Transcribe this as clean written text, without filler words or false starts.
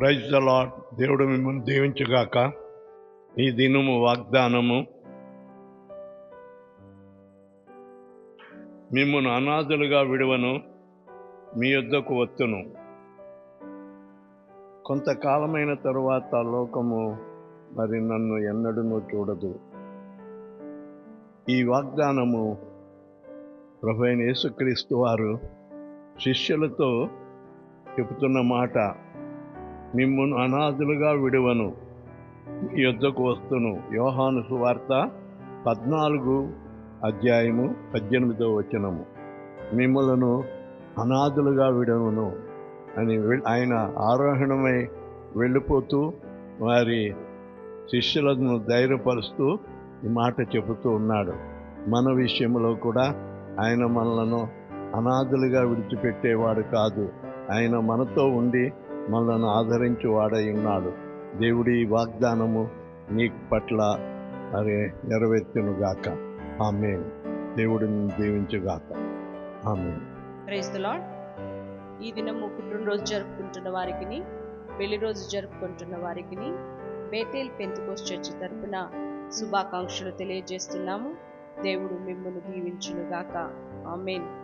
Praise the lord. దేవుడు మిమ్మల్ని దీవించుగాక. ఈ దినము వాగ్దానము, మిమ్మల్ని అనాథలుగా విడువను, మీ యొద్దకు వత్తును. కొంతకాలమైన తరువాత లోకము మరి నన్ను ఎన్నడూ చూడదు. ఈ వాగ్దానము ప్రభువైన యేసుక్రీస్తు వారు శిష్యులతో చెబుతున్న మాట. మిమ్మును అనాథులుగా విడువను, మీ యొద్దకు వస్తును. యోహాను సువార్త 14:18 మిమ్ములను అనాథులుగా విడువను అని ఆయన ఆరోహణమై వెళ్ళిపోతూ వారి శిష్యులను ధైర్యపరుస్తూ ఈ మాట చెబుతూ ఉన్నాడు. మన విషయంలో కూడా ఆయన మనలను అనాథులుగా విడిచిపెట్టేవాడు కాదు. ఆయన మనతో ఉండి మనల్ని ఆదరించేవాడై ఉన్నాడు. దేవుడి వాగ్దానము నీ పట్ల మరి నెరవేర్చునుగాక. ఆమేన్. దేవుడిని దీవించుగాక. ఆమేన్. Praise the lord. ఈ దినము పుట్టినరోజు జరుపుకుంటున్న వారికి, పెళ్లి రోజు జరుపుకుంటున్న వారికి బేతేల్ పెంతెకోస్తు చర్చి తరపున శుభాకాంక్షలు తెలియజేస్తున్నాము. దేవుడు మిమ్మల్ని దీవించునుగాక. ఆమేన్.